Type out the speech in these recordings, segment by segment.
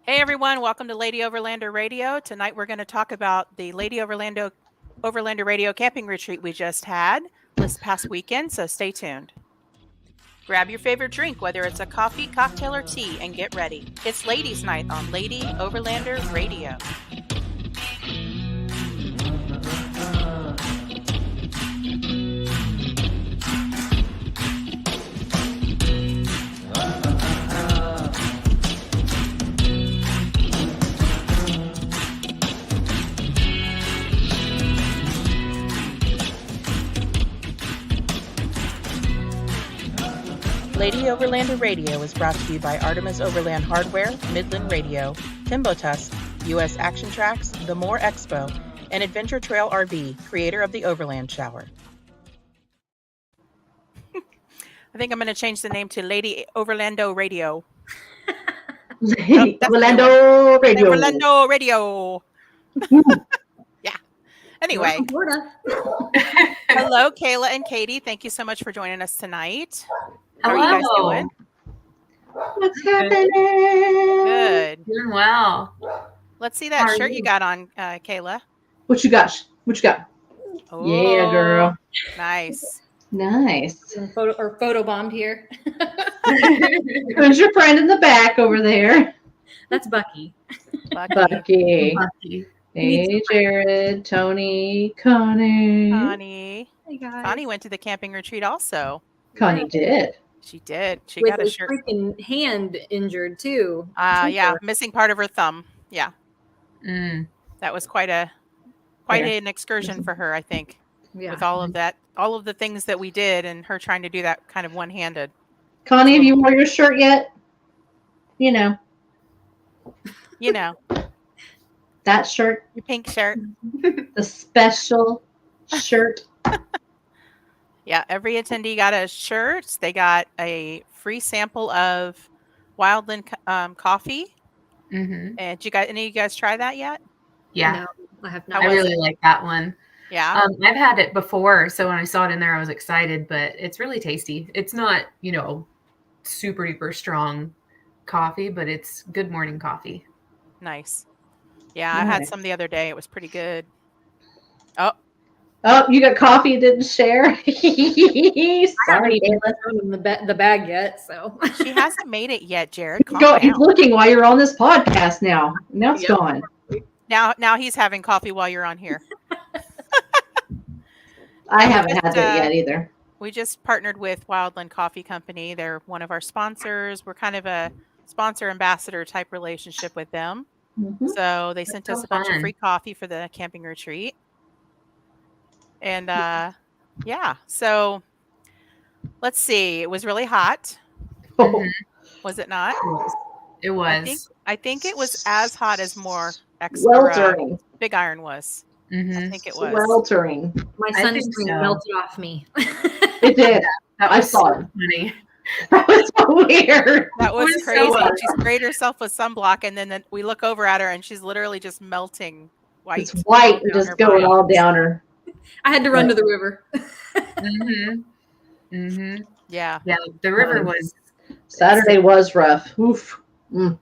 Hey everyone, welcome to Lady Overlander Radio. Tonight we're going to talk about the Overlander Radio camping retreat we just had this past weekend, so stay tuned. Grab your favorite drink, whether it's a coffee, cocktail, or tea, and get ready. It's Ladies Night on Lady Overlander Radio. Lady Overlander Radio is brought to you by Artemis Overland Hardware, Midland Radio, Timbotusk, U.S. Action Tracks, The Moore Expo, and Adventure Trail RV, creator of the Overland Shower. I think I'm going to change the name to Lady Overlando Radio. Overlando Radio. Overlando Radio. Yeah. Anyway. Hello, Kayla and Katie. Thank you so much for joining us tonight. How are you guys doing? What's happening? Good. Doing well. Let's see that shirt you got on, Kayla. What you got? Oh, yeah, girl. Nice. Nice. Photo bombed here. Who's your friend in the back over there? That's Bucky. Bucky. Hey, Jared, Tony, Connie. Hey guys. Connie went to the camping retreat also. Connie did. She did. She With got a shirt. Freaking hand injured too. Yeah, missing part of her thumb. Yeah. That was quite an excursion for her, I think. Yeah. With all of the things that we did, and her trying to do that kind of one-handed. Connie, have you worn your shirt yet? You know. That shirt. Your pink shirt. The special shirt. Yeah, every attendee got a shirt. They got a free sample of Wildland coffee. Mm-hmm. And did any of you guys try that yet? Yeah. No, I have not. I really like that one. Yeah. I've had it before, so when I saw it in there, I was excited, but it's really tasty. It's not, super duper strong coffee, but it's good morning coffee. Nice. Yeah, I had some the other day. It was pretty good. Oh, you got coffee you didn't share? Sorry, Kayla. The bag yet, so. She hasn't made it yet, Jared. He's looking while you're on this podcast now. Now it's gone. Now he's having coffee while you're on here. I haven't had that yet either. We just partnered with Wildland Coffee Company. They're one of our sponsors. We're kind of a sponsor ambassador type relationship with them. Mm-hmm. So they sent us a bunch of free coffee for the camping retreat. And so let's see. It was really hot. Oh. Was it not? It was. I think it was as hot as Big Iron was. Mm-hmm. I think it was. Sweltering. My sunscreen melted off me. It did. I saw it. Funny. That was so weird. That was crazy. So she sprayed herself with sunblock, and then we look over at her, and she's literally just melting white. It's white and just going all down her. I had to run to the river. Mm-hmm. Mm-hmm. Yeah. Yeah. The river was. Saturday was rough. Oof. Mm.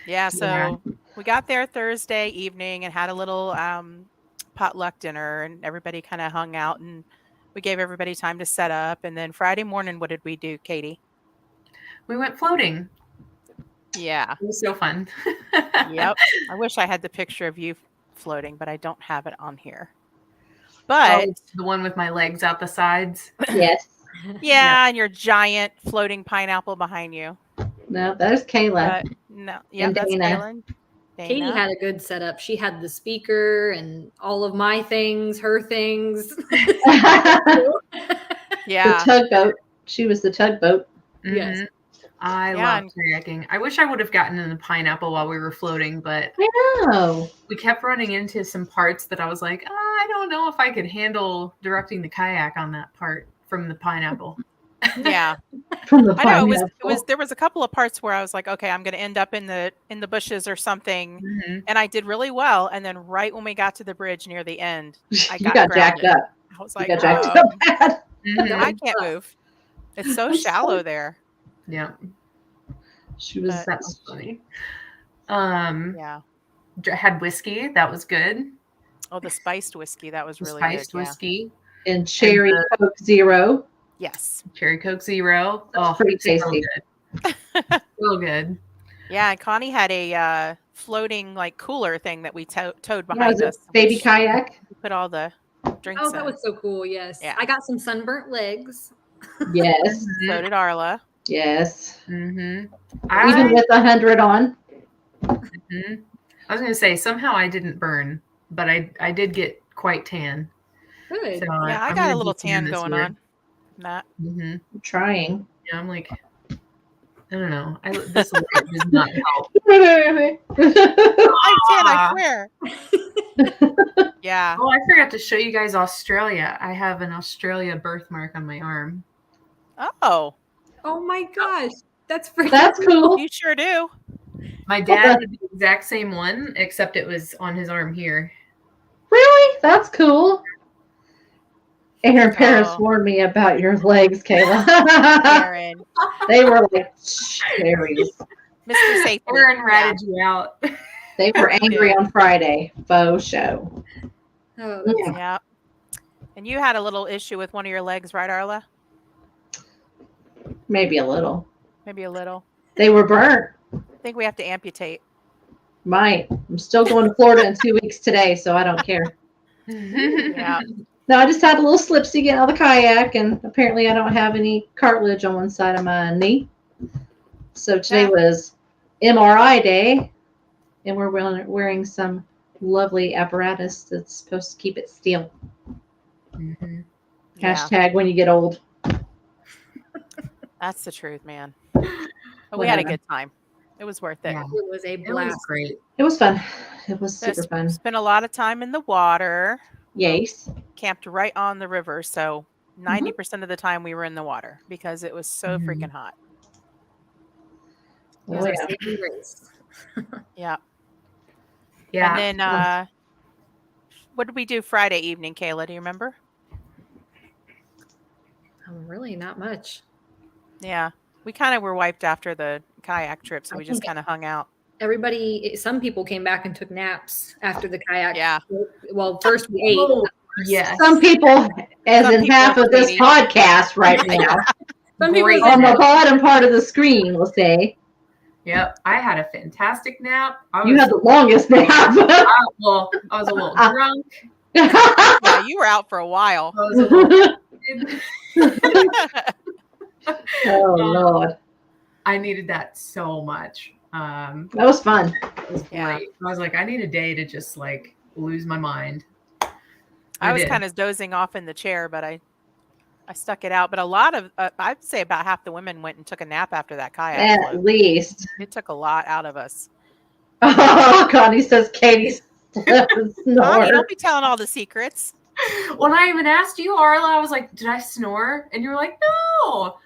Yeah. So we got there Thursday evening and had a little potluck dinner, and everybody kind of hung out, and we gave everybody time to set up. And then Friday morning, what did we do, Katie? We went floating. Yeah. It was so fun. Yep. I wish I had the picture of you floating, but I don't have it on here. But the one with my legs out the sides. Yes. Yeah, and your giant floating pineapple behind you. No, there's Kayla. No, yeah, that's Kayla. Katie had a good setup. She had the speaker and all of my things, her things. Yeah. The tugboat. She was the tugboat. Mm-hmm. Yes. I love kayaking. I wish I would have gotten in the pineapple while we were floating, but I know. We kept running into some parts that I was like, I don't know if I could handle directing the kayak on that part from the pineapple. Yeah. From the pineapple. I know it was there was a couple of parts where I was like, okay, I'm going to end up in the bushes or something. Mm-hmm. And I did really well. And then right when we got to the bridge near the end, I got jacked up. I was like, you got jacked up bad. Mm-hmm. I can't move. It's so shallow there. Yeah. She was that was funny. Yeah. Had whiskey. That was good. Oh, the spiced whiskey. That was The really spiced good. Yeah. whiskey. And cherry Coke Zero. Yes. Cherry Coke Zero. That's pretty tasty. So good. Real good. Yeah, and Connie had a floating like cooler thing that we towed Yeah, behind was it us. baby which kayak? we put all the drinks Oh, that in. was so cool. Yes. Yeah. I got some sunburnt legs. Yes. So did Arla. Yes. Mm-hmm. Even with 100 on. Mm-hmm. I was going to say, somehow I didn't burn, but I did get quite tan. Good. So Yeah, I I'm got a gonna little do tan tan this going year. on. Not. Mm-hmm. I'm trying. Yeah, I'm like, I don't know. This light does not help. I'm tan, I swear. Yeah. Oh, I forgot to show you guys Australia. I have an Australia birthmark on my arm. Oh, Oh my gosh. That's freaking That's cool. you sure do. My dad had the exact same one, except it was on his arm here. Really? That's cool. Aaron Paris Oh. warned me about your legs, Kayla. Aaron. They were like cherries. Mr. Safety. Aaron ratted you out. They were He angry did. on Friday. Faux show. Oh, that's Yeah. And you had a little issue with one of your legs, right, Arla? Maybe a little. Maybe a little. They were burnt. I think we have to amputate. Might. I'm still going to Florida in 2 weeks today, so I don't care. Yeah. No, I just had a little slipsy getting out of the kayak, and apparently I don't have any cartilage on one side of my knee. So today Yeah. was MRI day, and we're wearing some lovely apparatus that's supposed to keep it still. Mm-hmm. Yeah. Hashtag when you get old. That's the truth, man. But we had a good time. It was worth it. Yeah. it was a It was blast. great. It was fun. It was super Just fun. spent a lot of time in the water. Yes. Camped right on the river, so 90% of the time we were in the water because it was so Mhm. freaking hot. It was Oh, our yeah. saving grace. Yeah. Yeah. And then what did we do Friday evening, Kayla? Do you remember? Really not much. Yeah. We kind of were wiped after the kayak trip, so we just kind of hung out. Some people came back and took naps after the kayak. Yeah. Well, first we ate. Oh, yes. Some people, as Some in people half of this maybe. podcast right now, Some people Great. on the bottom part of the screen, we'll say. Yep. I had a fantastic nap. You had the longest nap. I was a little drunk. Yeah, you were out for a while. I was a little Oh, Lord. I needed that so much. That was fun. It was Yeah. great. I was like, I need a day to just like lose my mind. I was did. kind of dozing off in the chair, but I stuck it out. But a lot of, I'd say about half the women went and took a nap after that kayak At float. least. It took a lot out of us. Oh, Connie says Katie Connie, snore. don't be telling all the secrets. When I even asked you, Arla, I was like, did I snore? And you were like, no.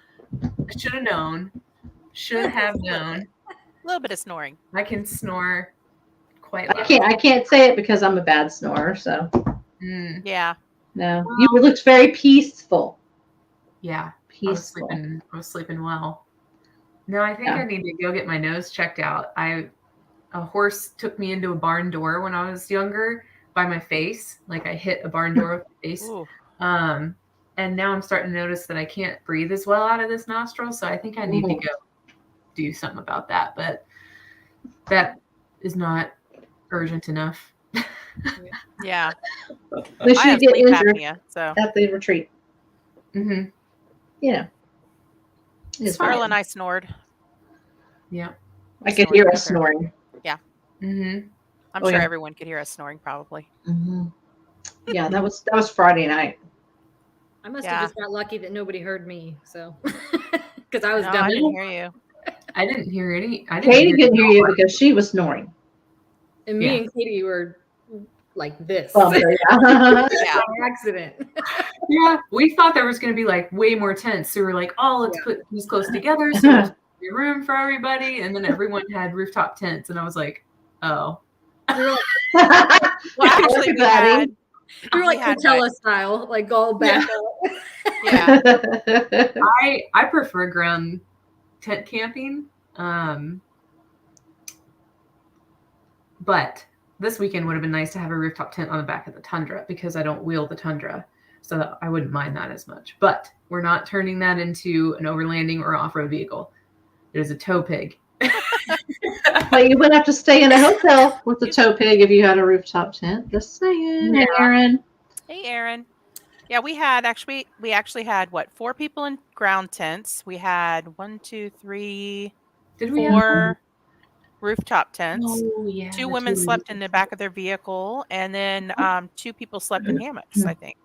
I should have known. Should have known. A little bit of snoring. I can snore quite loud. I can't say it because I'm a bad snorer, so Mm, Yeah. no. You looked very peaceful. yeah. Peaceful. I was sleeping well. No, I think Yeah. I need to go get my nose checked out. A horse took me into a barn door when I was younger by my face. Like I hit a barn door with my face. Ooh. And now I'm starting to notice that I can't breathe as well out of this nostril. So I think I need to go do something about that. But that is not urgent enough. Yeah. At least I you have get sleep injured apnea, so at the retreat. Mm-hmm. You know. It's fine. Arla and I snored. Yeah. I could Snoring hear with us her. snoring. Mm-hmm. I'm Oh, sure yeah. everyone could hear us snoring probably. Mm-hmm. Yeah, that was Friday night. I must Yeah. have just got lucky that nobody heard me. So, because I was No, done. I didn't hear you. I didn't hear any. Katie couldn't hear you because she was snoring. And me Yeah. and Katie were like this Bummer, yeah. Yeah. by accident. Yeah, we thought there was going to be like way more tents. So we were like, oh, let's Yeah. put these close together. So there's room for everybody. And then everyone had rooftop tents. And I was like, oh. We were like, Well, actually, Everybody. we had Coachella what? style, like all back up. Yeah. I prefer ground tent camping. But this weekend would have been nice to have a rooftop tent on the back of the Tundra because I don't wheel the Tundra. So I wouldn't mind that as much. But we're not turning that into an overlanding or off-road vehicle. It is a tow pig. But you wouldn't have to stay in a hotel with the tow pig if you had a rooftop tent. Just saying. Yeah. Aaron. Hey, Aaron. Yeah, we actually had what, 4 people in ground tents. We had 1, 2, 3, Did we 4 rooftop tents. Oh, yeah. 2 women slept in the back of their vehicle, and then 2 people slept in hammocks, I think.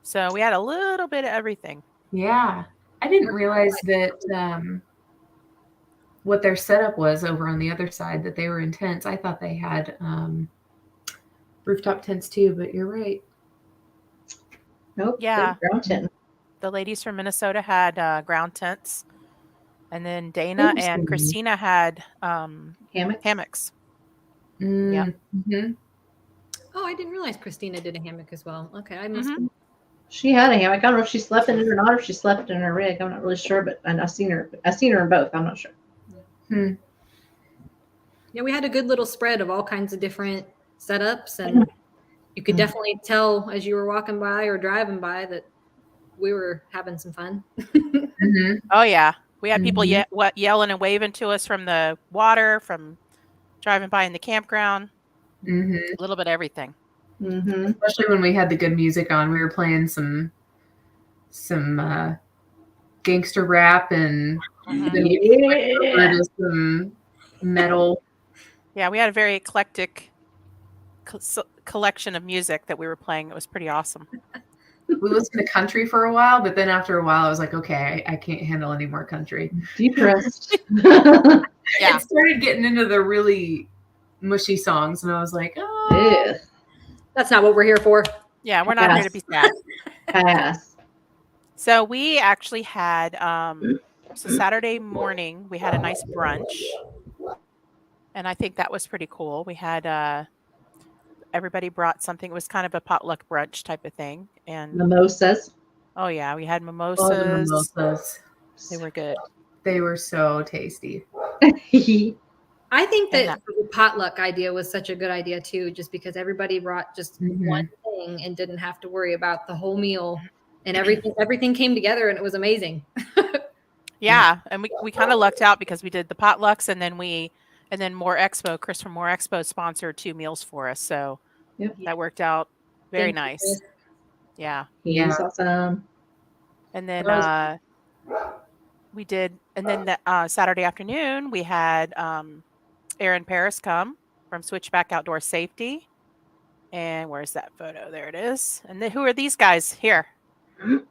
So we had a little bit of everything. Yeah. I didn't realize that what their setup was over on the other side, that they were in tents. I thought they had rooftop tents too, but you're right. Nope. Yeah. Ground tent. The ladies from Minnesota had ground tents, and then Dana and Christina had hammocks. Yeah. Mm-hmm. Oh, I didn't realize Christina did a hammock as well. Okay, I must. She had a hammock. I don't know if she slept in it or not, or if she slept in her rig. I'm not really sure, but I've seen her in both. I'm not sure. Yeah, we had a good little spread of all kinds of different setups, and you could definitely tell as you were walking by or driving by that we were having some fun. Oh yeah, we had people yelling and waving to us from the water, from driving by in the campground. A little bit of everything. Especially when we had the good music on. We were playing some gangster rap and some metal. Yeah, we had a very eclectic collection of music that we were playing. It was pretty awesome. We listened to country for a while, but then after a while I was like, okay, I can't handle any more country. Depressed. Yeah. It started getting into the really mushy songs, and I was like, oh. Ew. That's not what we're here for. Yeah, we're not here to be sad. Pass. So we actually had so Saturday morning we had a nice brunch, and I think that was pretty cool. We had everybody brought something. It was kind of a potluck brunch type of thing, and Mimosas. oh yeah, we had mimosas. Oh, the mimosas. They were good. They were so tasty. I think that the potluck idea was such a good idea too, just because everybody brought just one thing and didn't have to worry about the whole meal, and everything came together, and it was amazing. Yeah, and we kind of lucked out because we did the potlucks, and then More Expo, Chris from More Expo sponsored 2 meals for us, so that worked out very nice. Yeah, He's awesome. and then we did, and then that Saturday afternoon we had Aaron Paris come from Switchback Outdoor Safety. And where's that photo? There it is. And then who are these guys here? Who's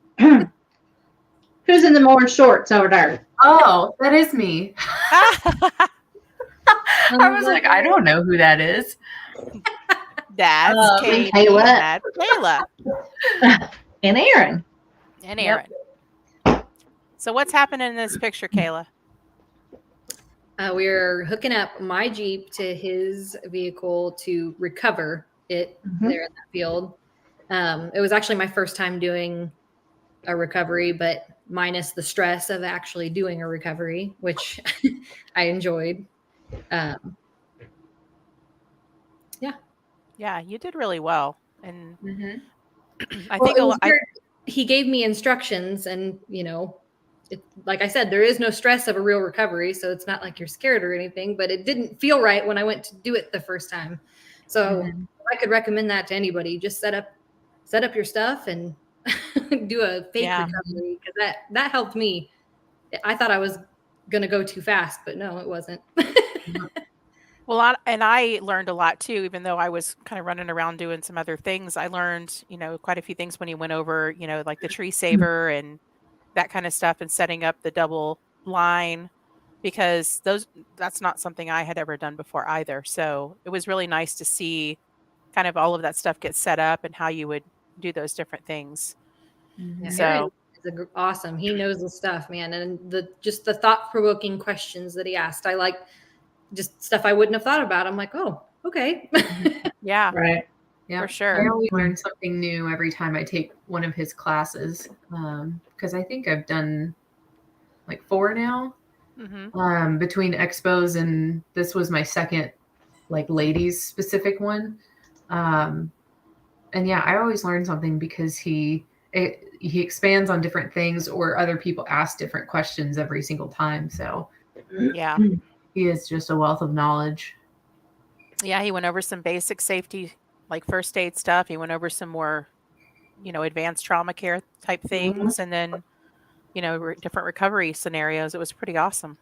in the orange shorts over there? Oh, that is me. I was like, I don't know who that is. That's Kayla. That's Kayla. And Aaron. And Aaron. So what's happening in this picture, Kayla? We're hooking up my Jeep to his vehicle to recover it there in that field. It was actually my first time doing a recovery, but minus the stress of actually doing a recovery, which I enjoyed. Yeah, you did really well. And I Well, think he gave me instructions, and like I said, there is no stress of a real recovery, so it's not like you're scared or anything, but it didn't feel right when I went to do it the first time. So I could recommend that to anybody. Just set up your stuff and do a fake recovery, because that helped me. I thought I was going to go too fast, but no, it wasn't. Well, I learned a lot too, even though I was kind of running around doing some other things. I learned, quite a few things when he went over, like the tree saver and that kind of stuff, and setting up the double line, because that's not something I had ever done before either. So it was really nice to see kind of all of that stuff get set up and how you would do those different things. Yeah, so awesome. He knows the stuff, man. And the thought-provoking questions that he asked, I like just stuff I wouldn't have thought about. I'm like, oh, okay. Yeah. Right. Yeah, for sure. I always learn something new every time I take one of his classes, because I think I've done like 4 now, between expos, and this was my second like ladies specific one. And yeah, I always learn something because he expands on different things, or other people ask different questions every single time. So Yeah. he is just a wealth of knowledge. Yeah, he went over some basic safety, like first aid stuff. He went over some more, advanced trauma care type things, and then, different recovery scenarios. It was pretty awesome.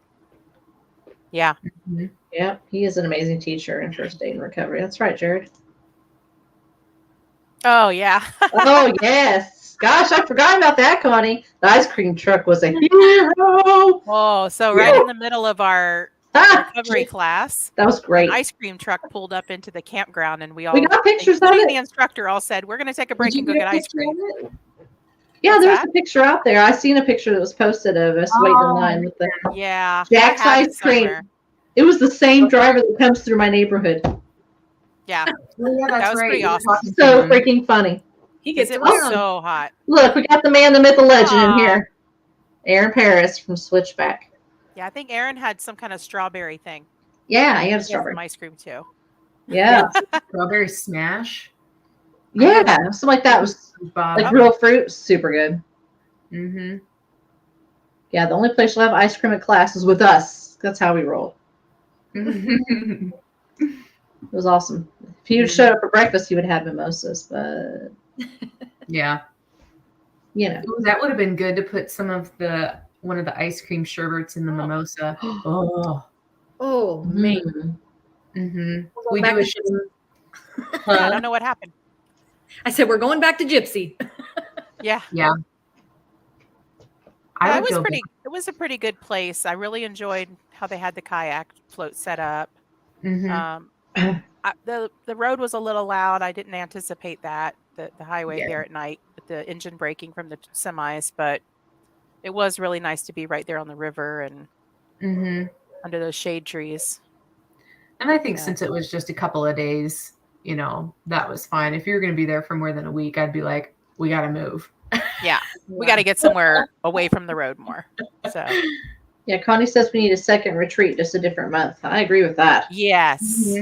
Yeah. Mhm. Yeah, he is an amazing teacher in first aid and recovery. That's right, Jared. Oh, yeah. Oh, yes. Gosh, I forgot about that, Connie. The ice cream truck was a hero. Oh, so right in the middle of our recovery class, That was great. an ice cream truck pulled up into the campground, and we got pictures of including the it. instructor, all said, "We're going to take a break and go get ice cream." Yeah, What's there's that? a picture out there. I seen a picture that was posted of us waiting in line with the Yeah. Jack's I have it ice cream. somewhere. It was the same driver that comes through my neighborhood. Yeah. Oh, yeah, that's That was right. pretty You were awesome. talking to So him. freaking funny. He Because gets it was around. so hot. Look, we got the man, the myth, the legend in Aw. here. Aaron Paris from Switchback. Yeah, I think Aaron had some kind of strawberry thing. Yeah, he had a He had strawberry. some ice cream too. Yeah. Strawberry smash. Yeah, something like that. Was Bob. like real fruit. Super good. Mm-hmm. Yeah, the only place you'll have ice cream at class is with us. That's how we roll. Mm-hmm. It was awesome. If you showed up for breakfast, you would have mimosas, but Yeah. Ooh, that would have been good to put one of the ice cream sherbets in the mimosa. Oh. Oh man. Mm-hmm. We're We going do a back to Yeah, I don't know what happened. I said we're going back to Gypsy. Yeah. Yeah. Yeah, it was a pretty good place. I really enjoyed how they had the kayak float set up. Mm-hmm. The road was a little loud. I didn't anticipate that, the highway there at night with the engine braking from the semis, but it was really nice to be right there on the river and under those shade trees. And I think since it was just a couple of days, that was fine. If you're going to be there for more than a week, I'd be like, we got to move. Yeah. We got to get somewhere away from the road more. So yeah, Connie says we need a second retreat, just a different month. I agree with that. yes.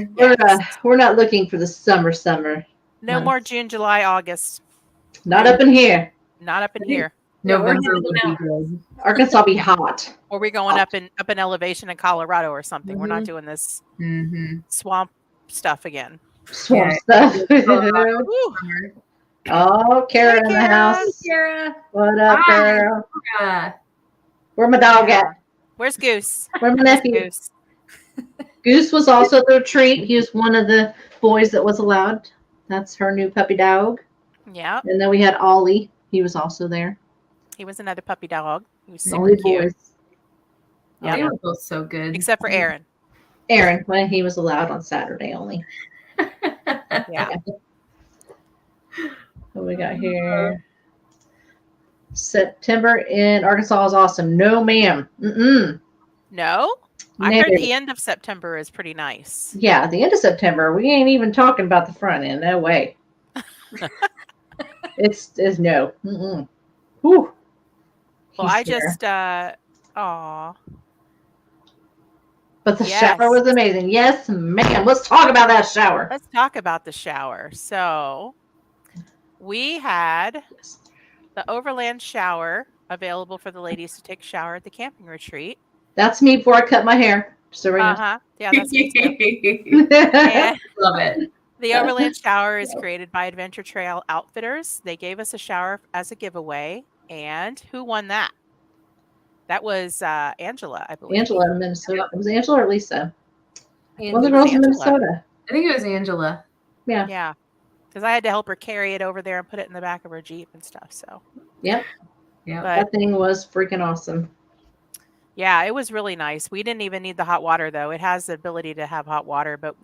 We're not looking for the summer. No months. more June, July, August. Not up in here. Not up in here. November would be good. Arkansas be hot. Or we're going up in elevation in Colorado or something. We're not doing this swamp stuff again. Swamp stuff. Woo. Oh, Kara in the house. Kara. What up, girl? Where my dog at? Where's Goose? Where's my nephew? Goose. Goose was also the retreat. He was one of the boys that was allowed. That's her new puppy dog. Yeah. And then we had Ollie. He was also there. He was another puppy dog. He was super Only cute. boys. They were both so good. Except for Aaron. Aaron, when he was allowed on Saturday only. Yeah. What we got here? September in Arkansas is awesome. No, ma'am. No? I heard the end of September is pretty nice. Yeah, the end of September. We ain't even talking about the front end. No way. it's no. Whew. Well, I He's there. just, aw. But the shower was amazing. Yes, ma'am. Let's talk about that shower. Let's talk about the shower. So, we had the Overland shower available for the ladies to take a shower at the camping retreat. That's me before I cut my hair. So Yeah, that's me too. And love it. the Overland shower is created by Adventure Trail Outfitters. They gave us a shower as a giveaway. And who won that? That was Angela, I believe. Angela in Minnesota. Was it Angela or Lisa? One of the It was girls in Angela. Minnesota. I think it was Angela. Yeah. Yeah. Because I had to help her carry it over there and put it in the back of her Jeep and stuff. So, Yep. Yeah. That thing was freaking awesome. yeah, it was really nice. We didn't even need the hot water, though. It has the ability to have hot water, but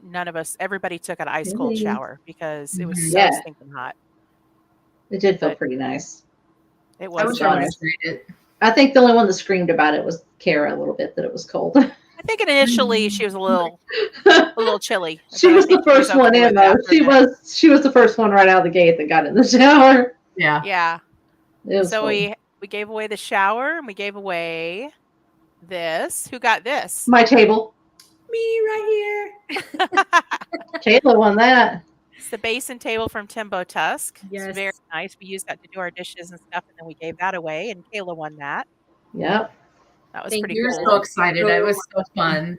everybody took an ice cold shower because it was so stinking hot. It did feel pretty nice. It I was wish I nice. would have it. I think the only one that screamed about it was Kara a little bit, that it was cold. I think initially she was a little chilly. She but I was think the first one in, though. She was the first one right out of the gate that got in the shower. Yeah. Yeah. It was So cool. we gave away the shower and we gave away this. Who got this? My table. me right here. Kayla won that. It's the basin table from Timbo Tusk. Yes. It's very nice. We used that to do our dishes and stuff, and then we gave that away, and Kayla won that. Yep. That was Thank pretty You were cool. so excited. It was so fun.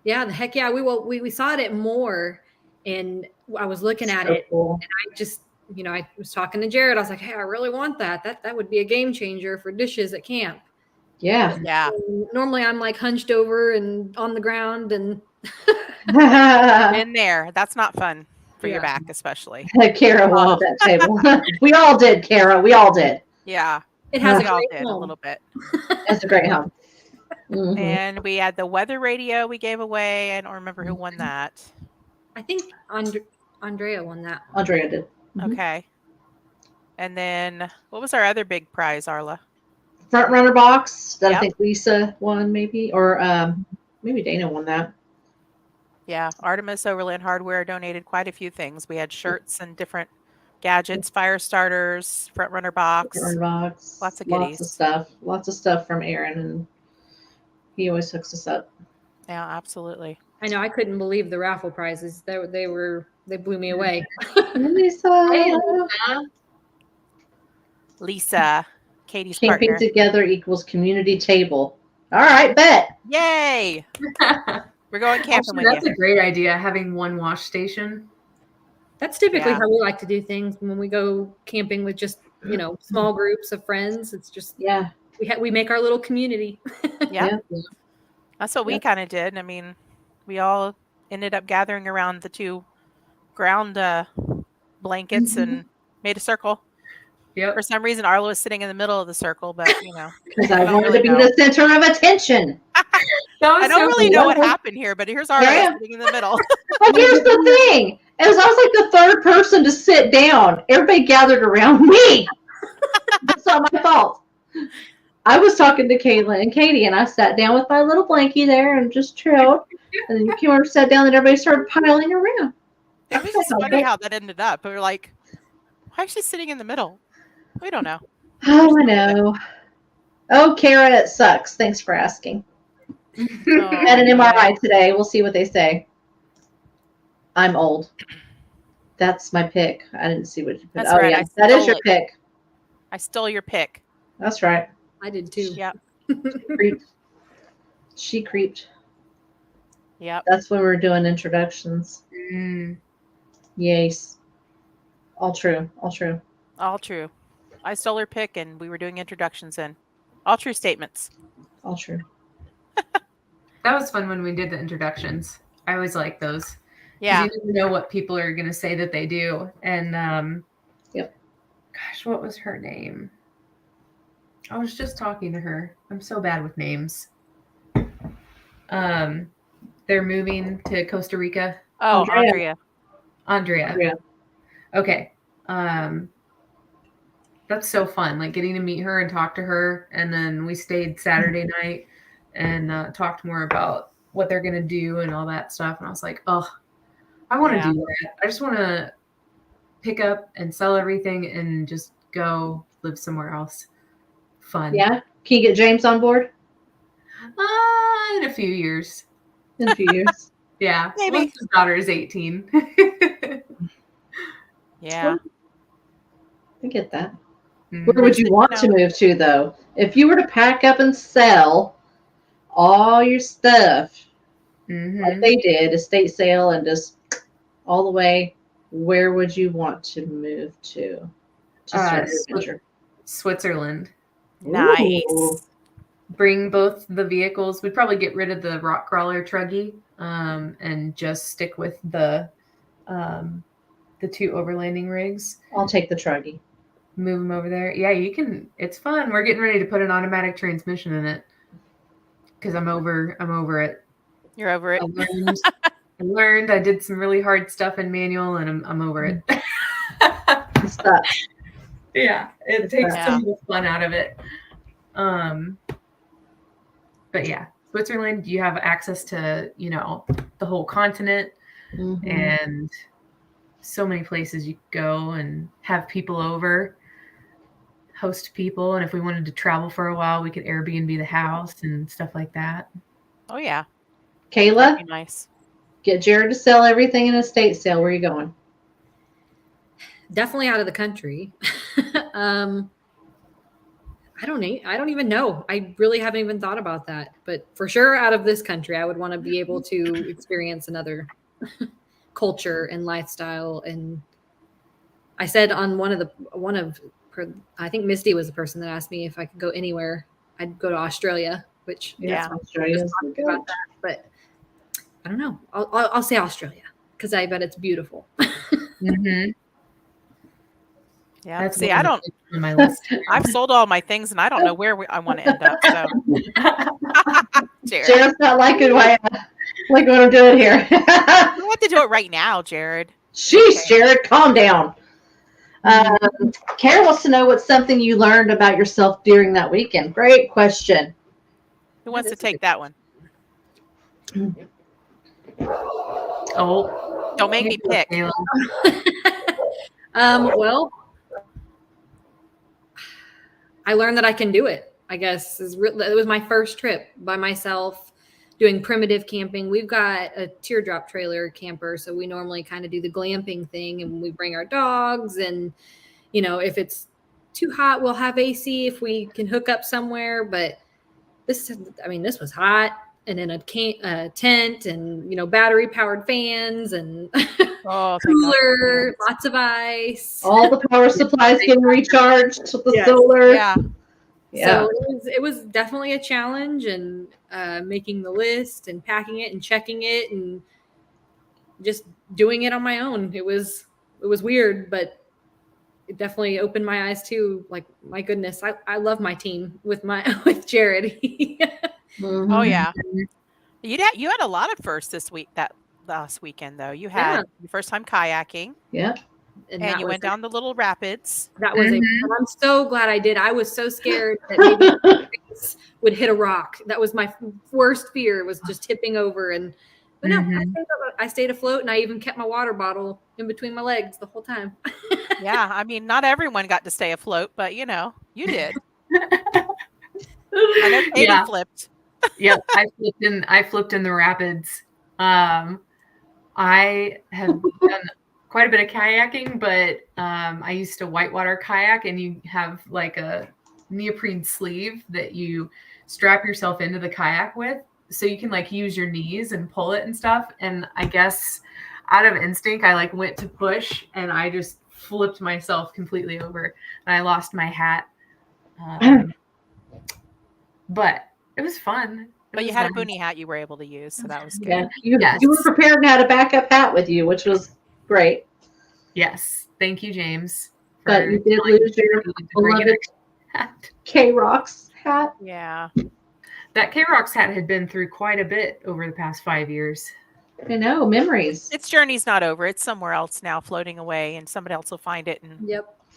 Yeah, the heck yeah. We saw it at More, and I was looking at So it. cool. I just, I was talking to Jared. I was like, hey, I really want that. That would be a game changer for dishes at camp. Yeah. Yeah. And normally I'm like hunched over and on the ground and In there. That's not fun for your Yeah. back, especially. Kara won at that table. We all did, Kara. We all did. Yeah. it has We a all great did a home. little bit. That's a great home. Mhm. And we had the weather radio we gave away. I don't remember who won that. I think Andrea won that. Andrea did. Mhm. Okay. And then what was our other big prize, Arla? Front runner box that I Yep. think Lisa won, maybe, or maybe Dana won that. Yeah. Artemis Overland Hardware donated quite a few things. We had shirts and different gadgets, fire starters, front runner box. Front runner box. Lots of Lots goodies. of stuff. Lots of stuff from Aaron, and he always hooks us up. Yeah, absolutely. I know I couldn't believe the raffle prizes. They blew me away. Lisa. Lisa, Katie's Camping partner. together equals community table. All right, bet. Yay! We're going camping with That's you. a great idea, having one wash station. That's typically Yeah. how we like to do things when we go camping with just, small groups of friends. It's just Yeah. we make our little community. Yeah. Yeah. That's what we kind of did. I mean, we all ended up gathering around the two ground blankets and made a circle. Yep. For some reason, Arla was sitting in the middle of the circle, but Because I I don't wanted really to be know. the center of attention. That was I don't so really cool. know what happened here, but here's Arla Yeah. sitting in the middle. But here's the thing. As I was like the third person to sit down, everybody gathered around me. That's not my fault. I was talking to Kayla and Katie, and I sat down with my little blankie there and just chilled. And then you came over, sat down, and everybody started piling around. It was just funny how that ended up. We were like, why is she sitting in the middle? We don't know. Oh, I know. Oh, Kara, it sucks. Thanks for asking. I had an MRI today. We'll see what they say. I'm old. That's my pick. I didn't see what you put. That's Oh, right. yeah. I That is stole your it. pick. I stole your pick. That's right. I did too. Yep. Creeped. She creeped. Yep. That's when we were doing introductions. Mm. Yes. All true. All true. All true. I stole her pick and we were doing introductions in. All true statements. All true. That was fun when we did the introductions. I always like those. 'Cause Yeah. You never know what people are going to say that they do. And, Yep. Gosh, what was her name? I was just talking to her. I'm so bad with names. They're moving to Costa Rica. Oh, Andrea. Andrea. Andrea. Okay. That's so fun, like getting to meet her and talk to her. And then we stayed Saturday night and talked more about what they're going to do and all that stuff. And I was like, oh, I want to do that. I just want to pick up and sell everything and just go live somewhere else. Fun. Yeah. Can you get James on board In a few years. in a few years? Yeah. Maybe. Once his daughter is 18. Yeah. I get that. Mhm. Where would you want to move to, though? If you were to pack up and sell all your stuff like they did, estate sale, and just all the way, where would you want to move to start your adventure? Switzerland. Nice. Ooh. Bring both the vehicles. We'd probably get rid of the rock crawler truggy and just stick with the two overlanding rigs. I'll take the truggy. Move them over there. Yeah, you can. It's fun. We're getting ready to put an automatic transmission in it because I'm over it. You're over it. I learned. I did some really hard stuff in manual, and I'm over it. Stop. Yeah, it takes Yeah. some of the fun out of it. But yeah, Switzerland, you have access to, the whole continent Mhm. and so many places you could go and have people over, host people. And if we wanted to travel for a while, we could Airbnb the house and stuff like that. Oh, yeah. Kayla, That'd be nice. get Jared to sell everything in a estate sale. Where are you going? Definitely out of the country. I don't even know. I really haven't even thought about that. But for sure, out of this country, I would want to be able to experience another culture and lifestyle. And I said on I think Misti was the person that asked me if I could go anywhere. I'd go to Australia, which Yeah. Australia's good. about that, but I don't know. I'll say Australia because I bet it's beautiful. Mm-hmm. Yeah. That's See, one I of the don't. things on my list. I've sold all my things, and I don't know where I want to end up. So, Jared, Jared's not liking what I'm doing here. you have to do it right now, Jared. Sheesh, Jared, calm down. Karen wants to know what's something you learned about yourself during that weekend. Great question. Who wants to take that one? Oh, Don't make me pick. Well, I learned that I can do it, I guess. It was my first trip by myself doing primitive camping. We've got a teardrop trailer camper, so we normally kind of do the glamping thing, and we bring our dogs, and if it's too hot, we'll have AC if we can hook up somewhere. But this was hot, and in a tent, and battery powered fans and cooler, lots of ice. All the power supplies getting recharged with the solar. Yeah. So it was definitely a challenge, and making the list and packing it and checking it and just doing it on my own. It was weird, but it definitely opened my eyes too. Like, my goodness, I love my team with Jared. Mm-hmm. Oh yeah. You had a lot of firsts that last weekend though. You had your first time kayaking. Yeah. And you went down the little rapids. That was I'm so glad I did. I was so scared that maybe my face would hit a rock. That was my worst fear, was just tipping over. But no, I stayed afloat, and I even kept my water bottle in between my legs the whole time. Yeah, I mean, not everyone got to stay afloat, but you did. I know Katie flipped. Yeah, I flipped in the rapids. I have done quite a bit of kayaking, but I used to whitewater kayak, and you have like a neoprene sleeve that you strap yourself into the kayak with, so you can like use your knees and pull it and stuff. And I guess out of instinct, I like went to push, and I just flipped myself completely over, and I lost my hat. But it was fun. But you had a boonie hat you were able to use, so that was good. Yeah, you were prepared and had a backup hat with you, which was great. Yes, thank you, James. But you did lose your beloved K-Rocks hat. Yeah. That K-Rocks hat had been through quite a bit over the past 5 years. I know, memories. Its journey's not over. It's somewhere else now, floating away, and somebody else will find it. And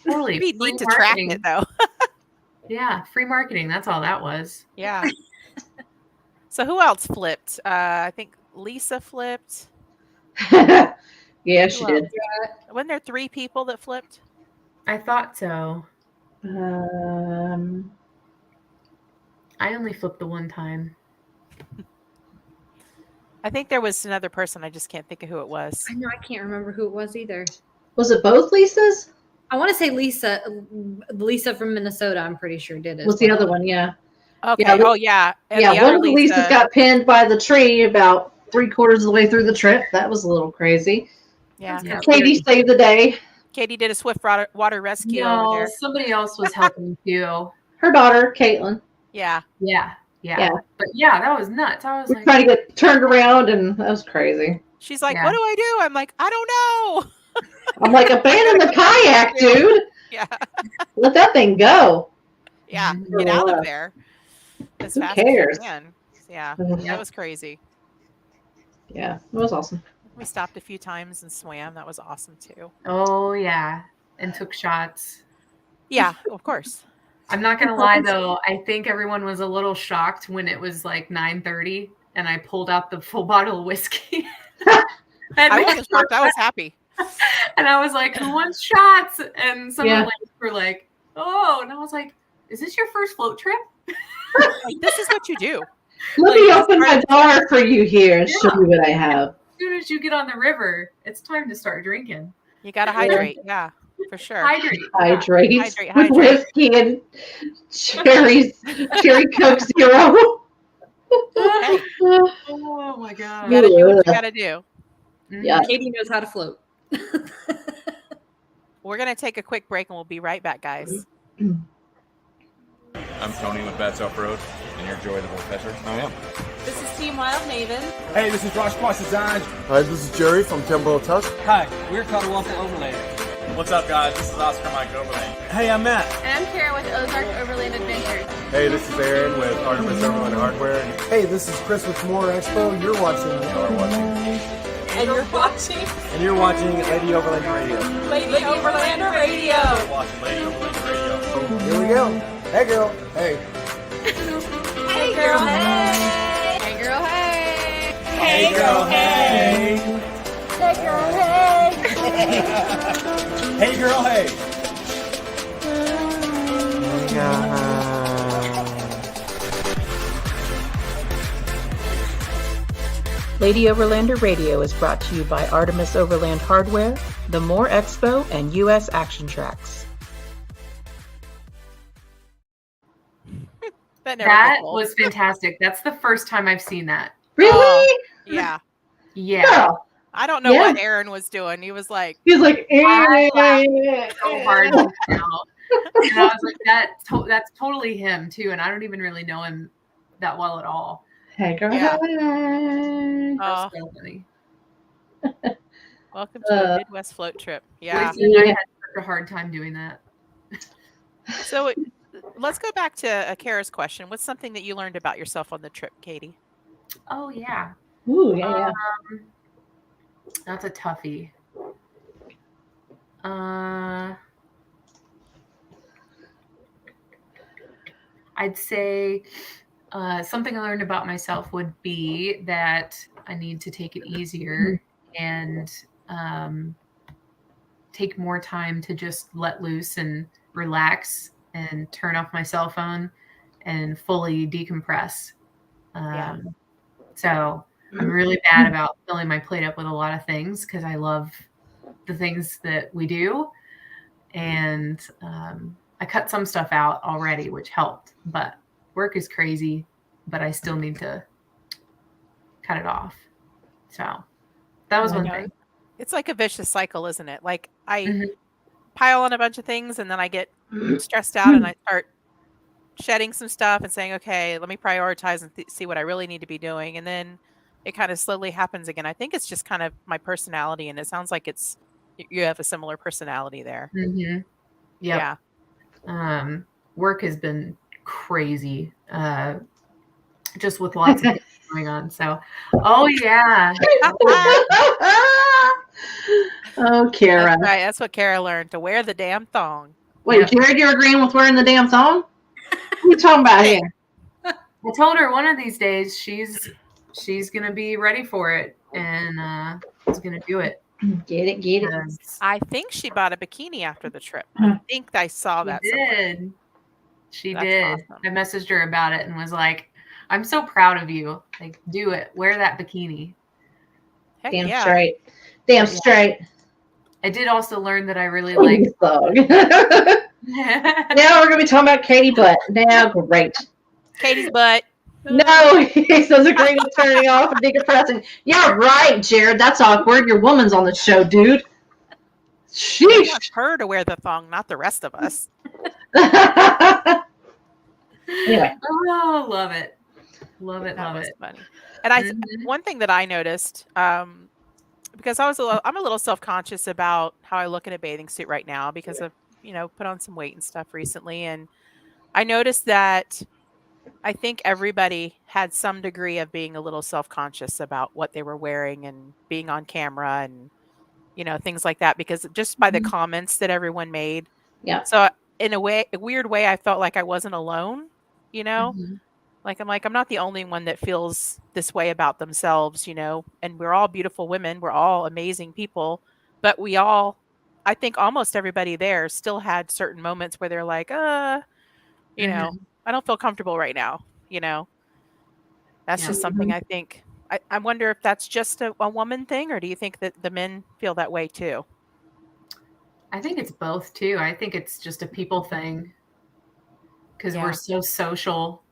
Totally. we need to track it, though. Yeah, free marketing. That's all that was. Yeah. So who else flipped? I think Lisa flipped. Yeah, she did. Wasn't there 3 people that flipped? I thought so. I only flipped the one time. I think there was another person. I just can't think of who it was. I know, I can't remember who it was either. Was it both Lisas? I want to say Lisa from Minnesota, I'm pretty sure did it. Was the other one, yeah. Okay. Yeah, oh, yeah. And yeah, one of the Lisas got pinned by the tree about 3/4 of the way through the trip. That was a little crazy. Yeah. Katie saved the day. Katie did a swift water rescue No, over there. somebody else was helping too. Her daughter, Caitlin. Yeah. But yeah, that was nuts. I was like, trying to get turned around, and that was crazy. She's like, what do I do? I'm like, I don't know. I'm like, abandon the kayak, dude. Yeah. Let that thing go. Yeah. Get out of there. As fast as you can. Yeah. That was crazy. Yeah. It was awesome. We stopped a few times and swam. That was awesome too. Oh yeah. And took shots. Yeah, of course. I'm not gonna lie though, I think everyone was a little shocked when it was like 9:30 and I pulled out the full bottle of whiskey. I wasn't shocked. I was happy. And I was like, who wants shots? And some of the ladies were like, oh, and I was like, is this your first float trip? Like, this is what you do. Let me open my bar for you here and show you what I have. As soon as you get on the river, it's time to start drinking. You got to hydrate. Yeah, for sure. Hydrate. With whiskey and cherry Coke Zero. Hey. Oh my God. You got to do what you got to do. Yeah. Katie knows how to float. We're going to take a quick break and we'll be right back, guys. I'm Tony with Bats Off Road, and you're Joy the Bullfisher. I am. This is Team Wild Maven. Hey, this is Josh Cross Design. Hi, this is Jerry from Timberwolf Tusk. Hi, we're Colorado Overlander. What's up, guys? This is Oscar Mike Overland. Hey, I'm Matt. And I'm Kara with Ozark Overland Adventures. Hey, this is Aaron with Artemis Overland Hardware. Hey, this is Chris with More Expo. You're watching. And you're watching. And you're watching Lady Overland Radio. Lady Overlander Radio. You're watching Lady Overland Radio. Here we go. Hey, girl. Hey. Hey, girl, hey. Hey, girl, hey. Hey, girl, hey. Hey, girl, hey. Hey, girl, hey. Lady Overlander Radio is brought to you by Artemis Overland Hardware, the More Expo, and U.S. Action Tracks. That was fantastic. That's the first time I've seen that. Really? Yeah. Yeah. Girl. I don't know what Aaron was doing. He was like, so hard now. And I was like, that's totally him too. And I don't even really know him that well at all. Hey, girl. Yeah. That's so funny. Welcome to a Midwest float trip. Yeah. I had such a hard time doing that. So let's go back to Kara's question. What's something that you learned about yourself on the trip, Katie? Oh, yeah. Ooh, yeah. That's a toughie. I'd say something I learned about myself would be that I need to take it easier and take more time to just let loose and relax and turn off my cell phone and fully decompress. So I'm really bad about filling my plate up with a lot of things because I love the things that we do. And I cut some stuff out already, which helped. But work is crazy, but I still need to cut it off. So that was one thing. It's like a vicious cycle, isn't it? Like I pile on a bunch of things and then I get stressed out and I start shedding some stuff and saying, okay, let me prioritize and see what I really need to be doing. And then it kind of slowly happens again. I think it's just kind of my personality. And it sounds like you have a similar personality there. Mm-hmm. Yep. Yeah. Work has been crazy. Just with lots of things going on. So, oh yeah. Oh, Kara. That's right. That's what Kara learned, to wear the damn thong. Wait, Jared, you're agreeing with wearing the damn thong? What are you talking about here? I told her one of these days she's gonna be ready for it and is gonna do it. Get it. I think she bought a bikini after the trip. I think I saw that. She That's did. awesome. I messaged her about it and was like, I'm so proud of you. Like, do it. Wear that bikini. Heck Damn yeah. straight. Damn straight. I did also learn that I really like. Now we're going to be talking about Katie Butt. Now, great. Katie's butt. No, he says agreeing with turning off and decompressing. Yeah, right, Jared. That's awkward. Your woman's on the show, dude. She Sheesh. wants her to wear the thong, not the rest of us. Anyway. Oh, love it. Love it. That was funny. And one thing that I noticed, because I'm a little self-conscious about how I look in a bathing suit right now because I've, put on some weight and stuff recently. And I noticed that I think everybody had some degree of being a little self-conscious about what they were wearing and being on camera and, things like that, because just by the comments that everyone made. Yeah. So in a weird way, I felt like I wasn't alone, Like I'm not the only one that feels this way about themselves, and we're all beautiful women. We're all amazing people, but I think almost everybody there still had certain moments where they're like, I don't feel comfortable right now, That's just something I think. I wonder if that's just a woman thing, or do you think that the men feel that way too? I think it's both too. I think it's just a people thing because we're so social.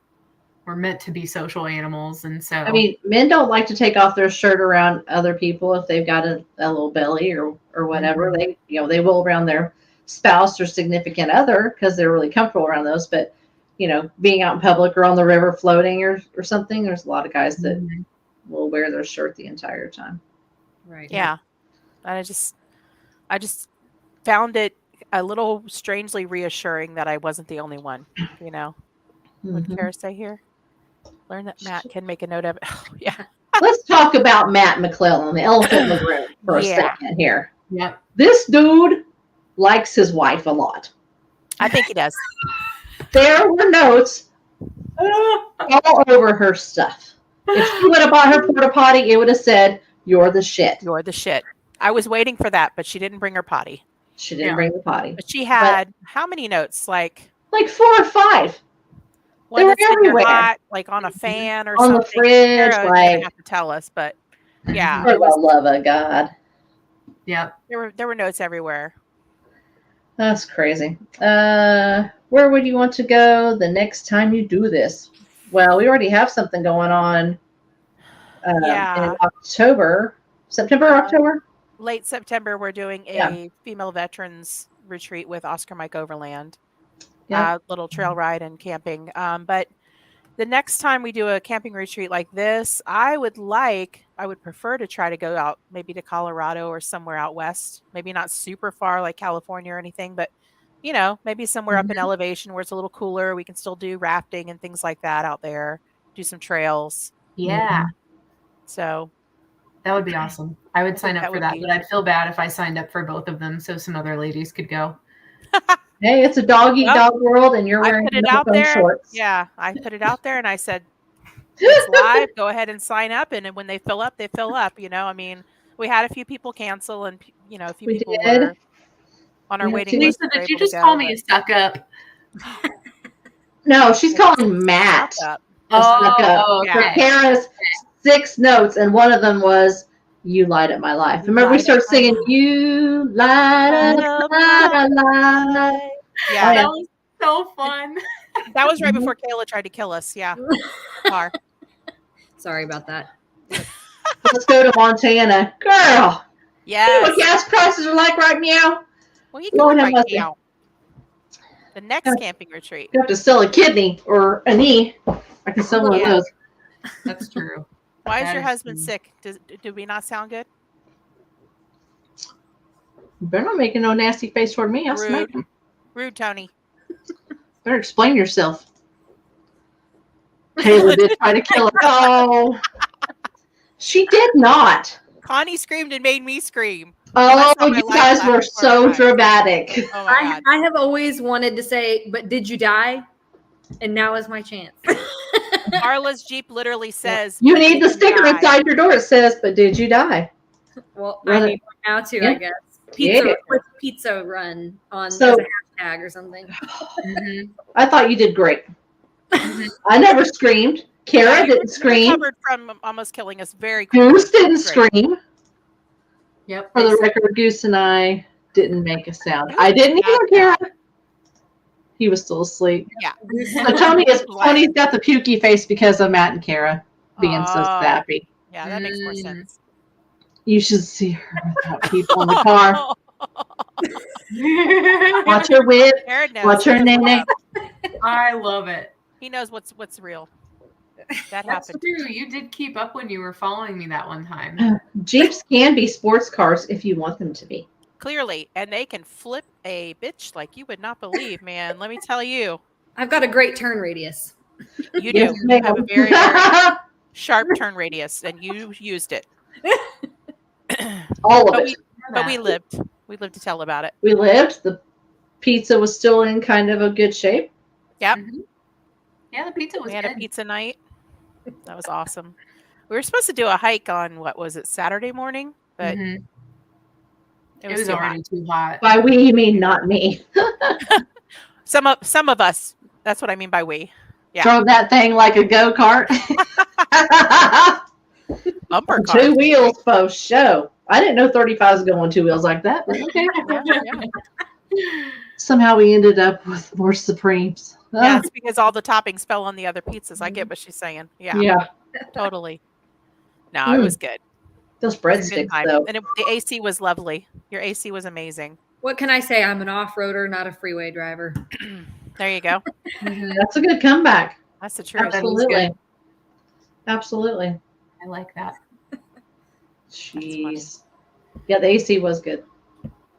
We're meant to be social animals, and so I mean, men don't like to take off their shirt around other people if they've got a little belly or whatever. They they will around their spouse or significant other because they're really comfortable around those. But being out in public or on the river floating or something, there's a lot of guys that will wear their shirt the entire time. Right. Yeah. I just found it a little strangely reassuring that I wasn't the only one. What did Kara say here? Learn that Matt can make a note of it. Oh, yeah. Let's talk about Matt McClellan, the elephant in the room, for a second here. Yep. This dude likes his wife a lot. I think he does. There were notes all over her stuff. If she would have bought her porta potty, it would have said, "You're the shit." You're the shit. I was waiting for that, but she didn't bring her potty. She didn't bring the potty. But she had how many notes? Like 4 or 5. They were everywhere. hot, like on a fan or on something. the fridge, Sarah like have to tell us, but yeah, for the love of God. Yep. There were notes everywhere. That's crazy. Where would you want to go the next time you do this? Well, we already have something going on in October. October? Late September, we're doing a female veterans retreat with Oscar Mike Overland. Little trail ride and camping. But the next time we do a camping retreat like this, I would prefer to try to go out maybe to Colorado or somewhere out west. Maybe not super far like California or anything, but maybe somewhere up in elevation where it's a little cooler. We can still do rafting and things like that out there, do some trails. Yeah. So that would be awesome. I would sign up for that, but I'd feel bad if I signed up for both of them so some other ladies could go. Hey, it's a dog eat dog world, and you're wearing shorts. Yeah, I put it out there, and I said, "It's live. Go ahead and sign up." And when they fill up, they fill up. I mean, we had a few people cancel, and a few people were on our waiting list. Lisa, did you just call me a suck up? No, she's calling Matt a suck up. Okay. For Kara's 6 notes, and one of them was, "You light up my life." Remember, we started singing, "You light up my life." Yeah, that was so fun. That was right before Kayla tried to kill us. Yeah. Sorry about that. Let's go to Montana. Girl. Yeah. You know what gas prices are like right now? Well, you can right now. The next camping retreat. You have to sell a kidney or a knee. I can sell one of those. That's true. Why is your husband sick? Do we not sound good? You better not make no nasty face toward me. I'll smack him. Rude, Tony. Better explain yourself. Kayla did try to kill her. Oh, she did not. Connie screamed and made me scream. Oh, you guys were so dramatic. Oh my God. I have always wanted to say, "But did you die?" And now is my chance. Arla's Jeep literally says, "You need the sticker inside your door. It says, but did you die?" Well, I need one now too, I guess. Pizza run on as a hashtag or something. I thought you did great. I never screamed. Kara didn't scream. Recovered from almost killing us very quickly. Goose didn't scream. Yep. For the record, Goose and I didn't make a sound. I didn't either, Kara. He was still asleep. Yeah. So Tony's got the pukey face because of Matt and Kara being so sappy. Yeah, that makes more sense. You should see her without people in the car. Watch her whip. Watch her nene. I love it. He knows what's real. That That's happened. true. You did keep up when you were following me that one time. Jeeps can be sports cars if you want them to be. Clearly, and they can flip a bitch like you would not believe, man. Let me tell you. I've got a great turn radius. You do. Yes, You have a very, very sharp turn radius, and you used it. All of it. But we lived. We lived to tell about it. We lived. The pizza was still in kind of a good shape. Yep. Yeah, the pizza was We had good. a pizza night. That was awesome. We were supposed to do a hike on, what was it, Saturday morning? But it was too already too hot. By we, you mean not me. Some of us. That's what I mean by we. Yeah. Drove that thing like a go-kart. Bumper car. 2 wheels for show. I didn't know 35s go on 2 wheels like that. But okay. Yeah. Somehow we ended up with more Supremes. Yeah, it's because all the toppings fell on the other pizzas. I get what she's saying. Yeah, Yeah. totally. No, it was good. Those It was a good breadsticks, time. though. And the AC was lovely. Your AC was amazing. What can I say? I'm an off-roader, not a freeway driver. There you go. That's a good comeback. That's the truth. Absolutely. Absolutely. I like that. Jeez. Yeah, the AC was good.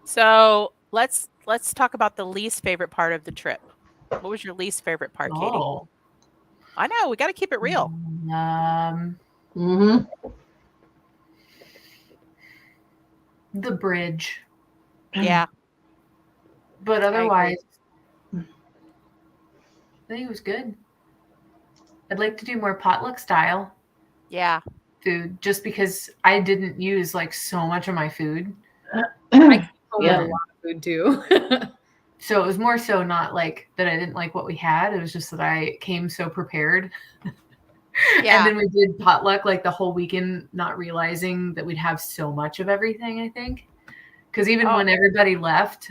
So let's talk about the least favorite part of the trip. What was your least favorite part, Katie? Oh. I know, we got to keep it real. Mm-hmm. The bridge. Yeah. But otherwise, I think it was good. I'd like to do more potluck style Yeah. food just because I didn't use like so much of my food. I with Yeah. a lot of food too. So it was more so not like that I didn't like what we had. It was just that I came so prepared. Yeah. And then we did potluck like the whole weekend, not realizing that we'd have so much of everything, I think. Because even when everybody left,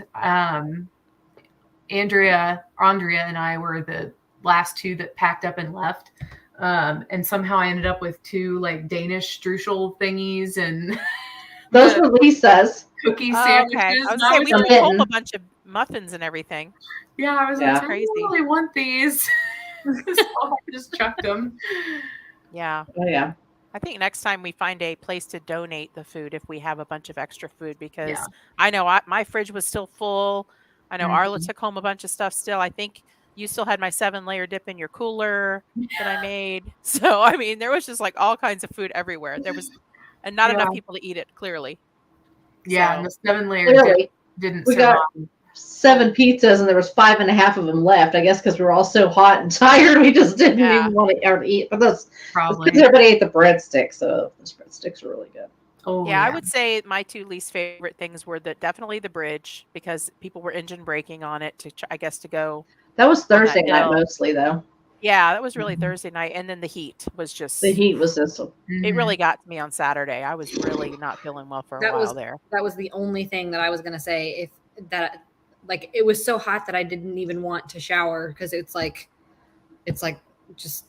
Andrea and I were the last two that packed up and left. And somehow I ended up with 2 like Danish streusel thingies and Those were Lisa's. cookie Oh, sandwiches. okay. I was And saying we was took home a bitten. bunch of muffins and everything. Yeah, I was Yeah. like, I Crazy. don't really want these. So I just chucked them. Yeah. Oh, yeah. I think next time we find a place to donate the food if we have a bunch of extra food, because Yeah. I know my fridge was still full. I know Arla Mhm. took home a bunch of stuff still. I think you still had my 7-layer dip in your cooler that I made. So, I mean, there was just like all kinds of food everywhere. There was, and not enough people to eat it, clearly. Yeah, So- and the 7-layer dip Clearly. didn't We got survive. 7 pizzas, and there was 5.5 of them left. I guess because we were all so hot and tired, we just didn't Yeah. even want to ever eat. But that's Probably. because everybody ate the breadsticks, so those breadsticks are really good. Oh, Yeah, I would say my 2 least favorite things were definitely the bridge, because people were engine braking on it to, I guess, to go. That was On that Thursday night hill. mostly, though. Yeah, that was really Mhm. Thursday night. And then the heat was just, The heat was just it really got to me on Saturday. I was really not feeling well for a That while was- there. That was the only thing that I was gonna say. Like it was so hot that I didn't even want to shower because it's like just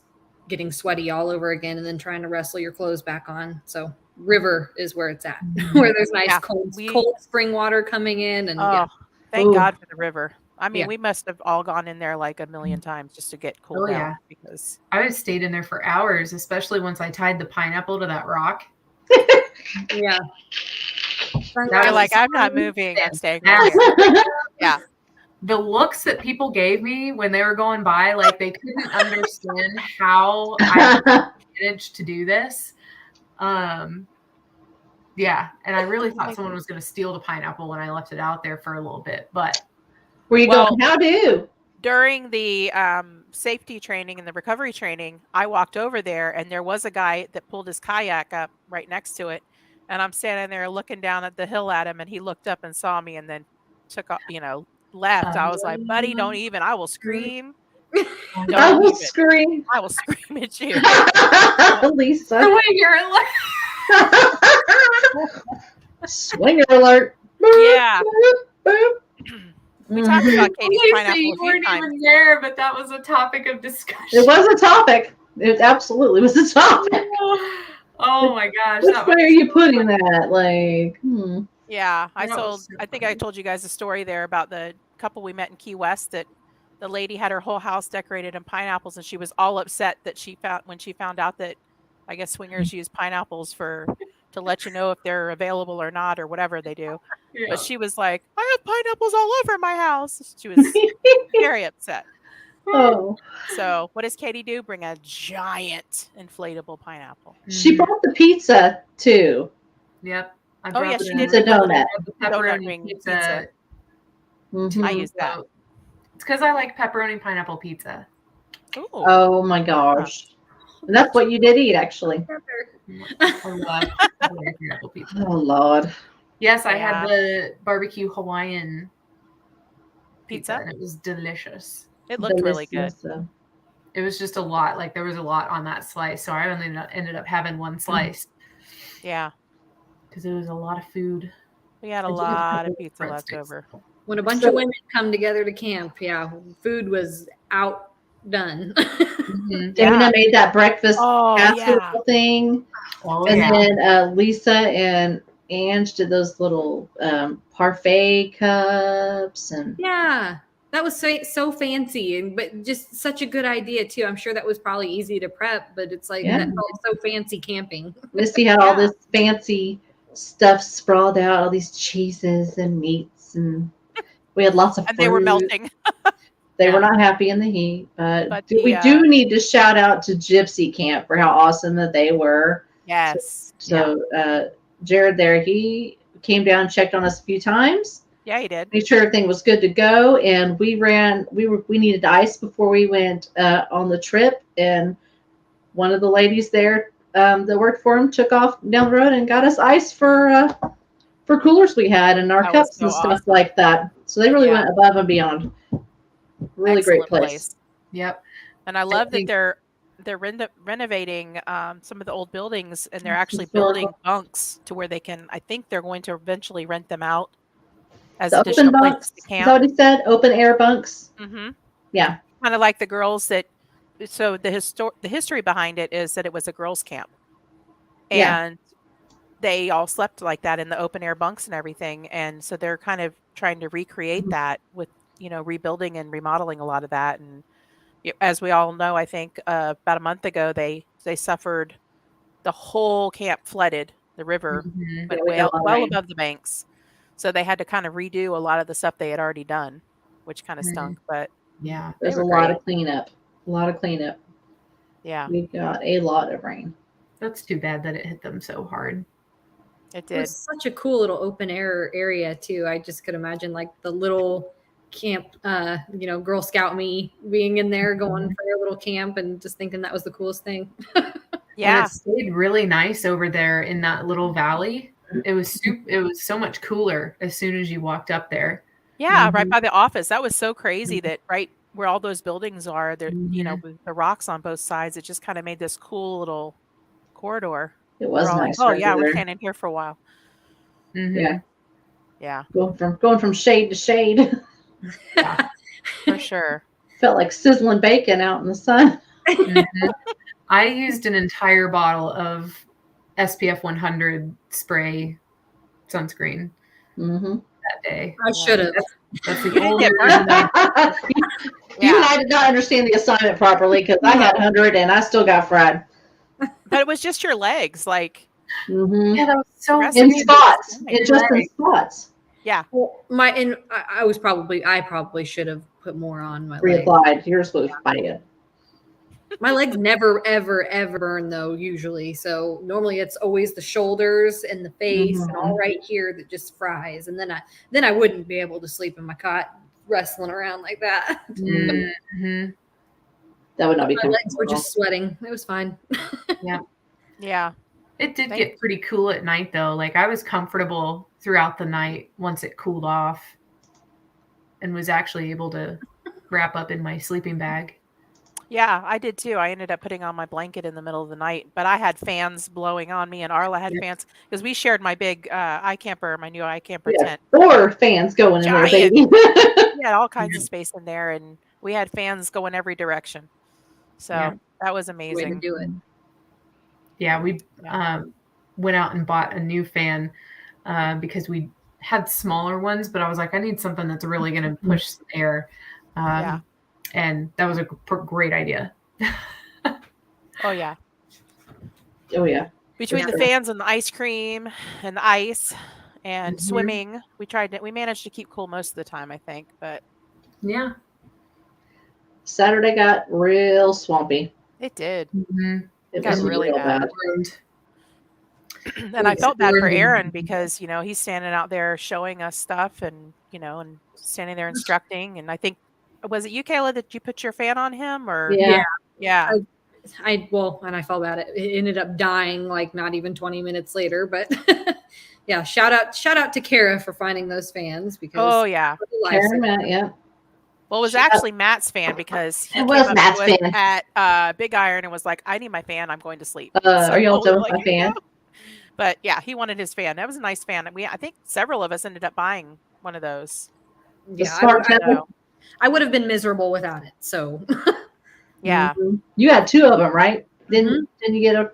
getting sweaty all over again and then trying to wrestle your clothes back on. So river is where it's at, where there's nice Yeah, cold spring water coming in and Oh, yeah. thank Ooh. God for the river. I mean, Yeah. we must have all gone in there like a million times just to get cooled Oh, down yeah. because I would stayed in there for hours, especially once I tied the pineapple to that rock. Yeah. That you're was like, I'm not moving. I'm staying fantastic. right here. Yeah. The looks that people gave me when they were going by, like they couldn't understand how I managed to do this. Yeah, and I really thought someone was going to steal the pineapple when I left it out there for a little bit, but Were you Well- going, how do? During the safety training and the recovery training, I walked over there and there was a guy that pulled his kayak up right next to it. And I'm standing there looking down at the hill at him, and he looked up and saw me and then took off, left. I was like, buddy, don't even. I will scream. I Don't will even. scream. I will scream at you. Lisa. the way you're like, Swinger alert. Yeah. We talked Mhm. about Katie's Lisa, pineapple you a few weren't times. even there, but that was a topic of discussion. It was a topic. It absolutely was a topic. Oh my gosh. Which that way was are you so putting funny. that? Like, Yeah, That was so I think I funny. told you guys a story there about the couple we met in Key West that the lady had her whole house decorated in pineapples, and she was all upset that when she found out that I guess swingers use pineapples to let you know if they're available or not or whatever they do. Yeah. But she was like, I have pineapples all over my house. She was very upset. oh. So what does Katie do? Bring a giant inflatable pineapple. She brought the pizza too. Yep. I Oh, yeah, brought she the did Pizza bring the little donut. the donut pepperoni ring pizza. pizza. Mhm. I use that. So, it's because I like pepperoni pineapple pizza. Ooh. Oh my gosh. And that's what you did eat, actually. I love pepperoni pineapple pizza. Oh Lord. Yes, I Yeah. had the barbecue Hawaiian pizza, Pizza? and it was delicious. It looked really good. Delicioso. It was just a lot. Like there was a lot on that slice. So I only ended up having one slice. Yeah. Because it was a lot of food. We had a I did have lot of couple pizza left over. When a bunch of women come together to camp, food was outdone. Dana made that breakfast casserole thing. Oh, and then Lisa and Ange did those little parfait cups. And yeah, that was so fancy, but just such a good idea too. I'm sure that was probably easy to prep, but it's like that felt so fancy camping. Misty had all this fancy stuff sprawled out, all these cheeses and meats, and we had lots of and fruit. they were melting. They were not happy in the heat, but we the, do need to shout out to Gypsy Camp for how awesome that they were. Yes. So Jared there, he came down and checked on us a few times. Yeah, he did. Made sure everything was good to go, and we needed ice before we went on the trip, and one of the ladies there that worked for him took off down the road and got us ice for coolers we had and our cups and stuff like that. So they really went above and beyond. Really Excellent great place. Yep. And I love that they're renovating some of the old buildings, and they're actually building bunks to where they can. I think they're going to eventually rent them out as the additional open bunks. places to camp. Is that what he said? Open air bunks. Mm-hmm. Yeah. Kind of like the girls that. So the history behind it is that it was a girls' camp, and they all slept like that in the open air bunks and everything. And so they're kind of trying to recreate that with rebuilding and remodeling a lot of that. And as we all know, I think about a month ago they suffered the whole camp flooded. The river went well above the banks, so they had to kind of redo a lot of the stuff they had already done, which kind of stunk. But there's a lot of cleanup. Yeah, we got a lot of rain. That's too bad that it hit them so hard. It did. It was such a cool little open air area too. I just could imagine like the little camp, Girl Scout me being in there going for a little camp and just thinking that was the coolest thing. Yeah. And it stayed really nice over there in that little valley. It was so much cooler as soon as you walked up there. Yeah, right by the office. That was so crazy that right where all those buildings are, there, with the rocks on both sides, it just kind of made this cool little corridor. It was nice. Like, we're standing here for a while. Mm-hmm. Yeah. Going from shade to shade. Yeah, for sure. Felt like sizzling bacon out in the sun. I used an entire bottle of SPF 100 spray sunscreen that day. I should have. That's the only You and I did not understand the assignment properly because I had 100 and I still got fried. But it was just your legs, like. Yeah, that was so in spots. It just in spots. Yeah. Well, I probably should have put more on my reapplied. legs. Yours was bad. My legs never, ever, ever burn though, usually. So normally it's always the shoulders and the face and all right here that just fries. And then I wouldn't be able to sleep in my cot wrestling around like that. Mm-hmm. That would not be my legs were just sweating. It was fine. Yeah. It did get pretty cool at night though. Like I was comfortable throughout the night once it cooled off and was actually able to wrap up in my sleeping bag. Yeah, I did too. I ended up putting on my blanket in the middle of the night, but I had fans blowing on me, and Arla had fans because we shared my big my new iCamper tent. 4 fans going in there, baby. We had all kinds of space in there, and we had fans going every direction. So that was amazing. Way to do it. Yeah, we went out and bought a new fan because we had smaller ones, but I was like, I need something that's really going to push some air. And that was a great idea. Oh, yeah. Between the fans and the ice cream and the ice and swimming, we managed to keep cool most of the time, I think. But yeah. Saturday got real swampy. It did. It got was really bad. And I felt bad for Aaron because, he's standing out there showing us stuff and, and standing there instructing. And I think, was it you, Kayla, that you put your fan on him or? Yeah. And I felt bad. It ended up dying like not even 20 minutes later, but yeah, shout out to Kara for finding those fans because well, Well, it was actually Matt's fan because he It came was up Matt's to us fan. at Big Iron and was like, "I need my fan. I'm going to sleep." Are y'all we were done with like, my "Here you fan? go." But yeah, he wanted his fan. That was a nice fan. I think several of us ended up buying one of those. The Yeah, smart tether? I would have been miserable without it. So Yeah. Mhm. You had 2 of them, right? Didn't you get a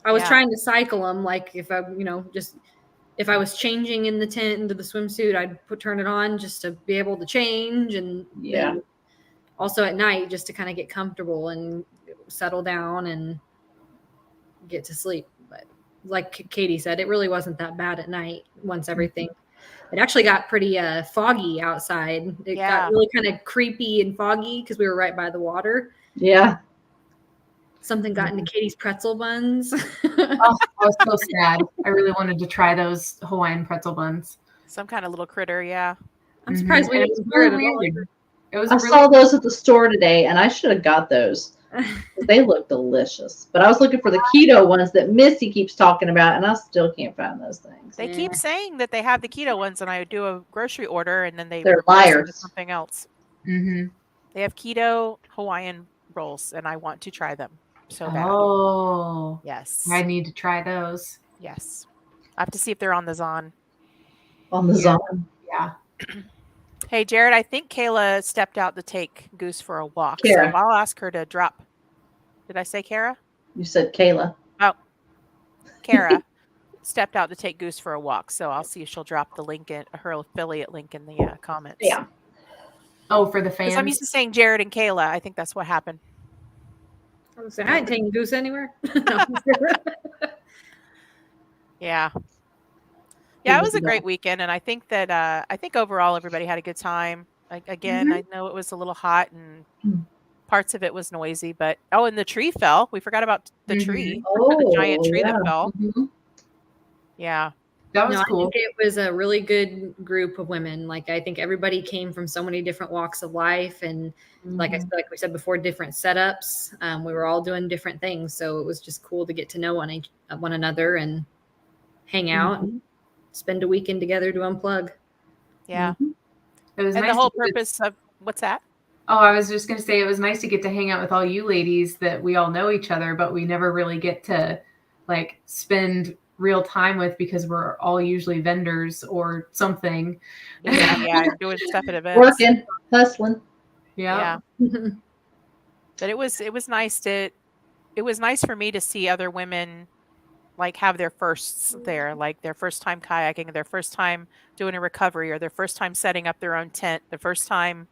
I was Yeah. trying to cycle them, like if I, just if I was changing in the tent into the swimsuit, I'd turn it on just to be able to change, and then also at night just to kind of get comfortable and settle down and get to sleep. But like Katie said, it really wasn't that bad at night once everything. It actually got pretty foggy outside. It got really kind of creepy and foggy because we were right by the water. Yeah. Something got into Katie's pretzel buns. Oh, I was so sad. I really wanted to try those Hawaiian pretzel buns. Some kind of little critter, yeah. I'm surprised we And didn't hear it at all. It was I really saw those at the store today, and I should have got those. They look delicious. But I was looking for the keto ones that Misti keeps talking about, and I still can't find those things. They keep saying that they have the keto ones, and I do a grocery order, and then They're replace them liars. with something else. Mm-hmm. They have keto Hawaiian rolls, and I want to try them so bad. Oh, yes. I need to try those. Yes. I have to see if they're on the Zon. On the Zon. Yeah. Hey, Jared, I think Kayla stepped out to take Goose for a walk. Kara. So I'll ask her to drop. Did I say Kara? You said Kayla. Oh, Kara stepped out to take Goose for a walk. So I'll see if she'll drop the link in her affiliate link in the comments. Yeah. Oh, for the fans. Because I'm used to saying Jared and Kayla. I think that's what happened. I ain't taking Goose anywhere. Yeah. Yeah, it was a great weekend, and I think that I think overall everybody had a good time. Again, I know it was a little hot and parts of it was noisy, but and the tree fell. We forgot about the tree, the giant tree that fell. Yeah. That was cool. I think it was a really good group of women. Like I think everybody came from so many different walks of life, and like we said before, different setups. We were all doing different things, so it was just cool to get to know one another and hang out and spend a weekend together to unplug. Yeah. It was and nice the whole purpose of what's that? Oh, I was just going to say it was nice to get to hang out with all you ladies that we all know each other, but we never really get to like spend real time with because we're all usually vendors or something. Yeah, doing stuff at events. Working, hustling. Yeah. But it was nice for me to see other women like have their firsts there, like their first time kayaking, their first time doing a recovery, or their first time setting up their own tent, their first time,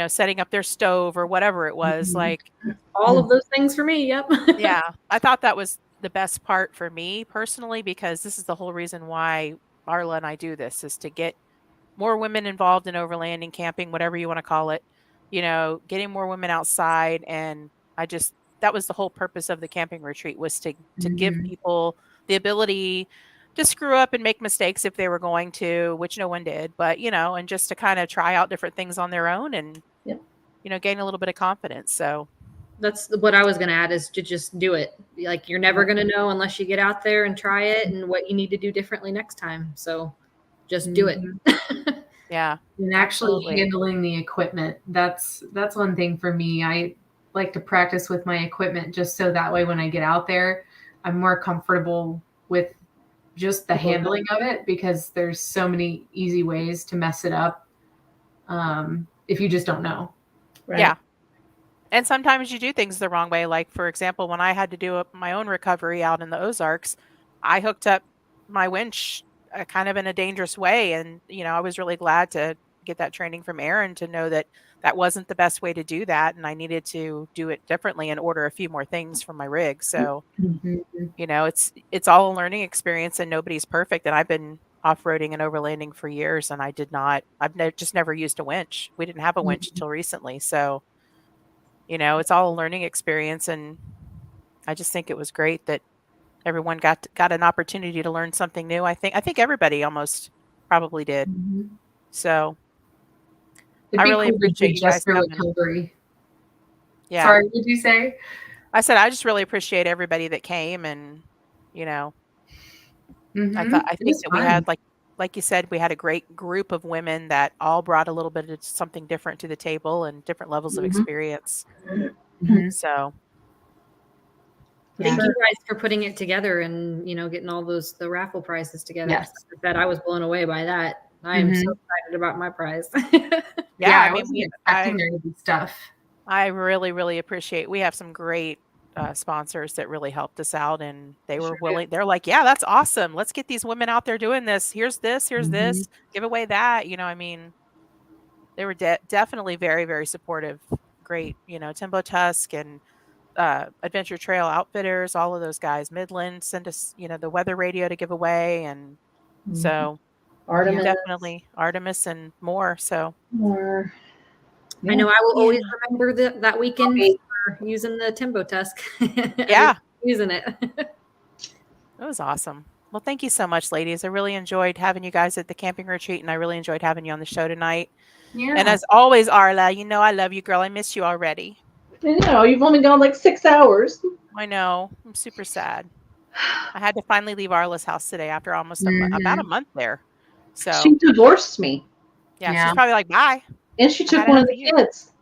setting up their stove or whatever it was. Like all of those things for me. Yep. Yeah. I thought that was the best part for me personally, because this is the whole reason why Arla and I do this, is to get more women involved in overlanding, camping, whatever you want to call it, getting more women outside. And that was the whole purpose of the camping retreat, was to give people the ability to screw up and make mistakes if they were going to, which no one did, but, and just to kind of try out different things on their own and, gain a little bit of confidence. So that's what I was going to add, is to just do it. Like you're never going to know unless you get out there and try it and what you need to do differently next time. So just do it. Yeah. And actually handling the equipment. That's one thing for me. I like to practice with my equipment just so that way when I get out there, I'm more comfortable with just the handling of it, because there's so many easy ways to mess it up if you just don't know. Right. Yeah. And sometimes you do things the wrong way. Like, for example, when I had to do my own recovery out in the Ozarks, I hooked up my winch kind of in a dangerous way. And, I was really glad to get that training from Aaron to know that that wasn't the best way to do that. And I needed to do it differently and order a few more things from my rig. So, it's all a learning experience, and nobody's perfect. And I've been off-roading and overlanding for years, and I've just never used a winch. We didn't have a winch until recently. So, it's all a learning experience. And I just think it was great that everyone got an opportunity to learn something new. I think everybody almost probably did. So I really appreciate you guys coming. Recovery. Yeah. Sorry, what did you say? I said I just really appreciate everybody that came, and I think that we had like like you said, we had a great group of women that all brought a little bit of something different to the table and different levels of experience. So thank you guys for putting it together and, getting all the raffle prizes together. Yes. That I was blown away by that. I am so excited about my prize. yeah, I wasn't expecting there to be stuff. I really, really appreciate. We have some great sponsors that really helped us out, and they were willing. They're like, "Yeah, that's awesome. Let's get these women out there doing this. Here's this. Here's this. Give away that." I mean, they were definitely very, very supportive. Great, Timbo Tusk and Adventure Trail Outfitters, all of those guys. Midland send us, the weather radio to give away, and so Artemis. definitely Artemis and more. So More. I know I will always remember that weekend for using the Timbo Tusk. Yeah. Using it. It was awesome. Well, thank you so much, ladies. I really enjoyed having you guys at the camping retreat, and I really enjoyed having you on the show tonight. Yeah. And as always, Arla, I love you, girl. I miss you already. I know. You've only gone like 6 hours. I know. I'm super sad. I had to finally leave Arla's house today after almost about a month there. So she divorced me. Yeah, she's probably like, bye. And she took one of the kids.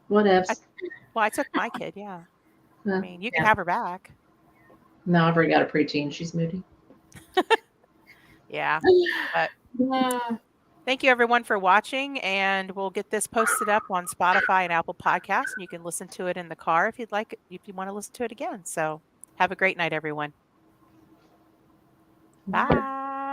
Whatevs. I took my kid, yeah. I mean, you can have her back. No, I've already got a preteen. She's moody. Yeah. But thank you, everyone, for watching. And we'll get this posted up on Spotify and Apple Podcasts. And you can listen to it in the car if you'd like, if you want to listen to it again. So have a great night, everyone. Bye.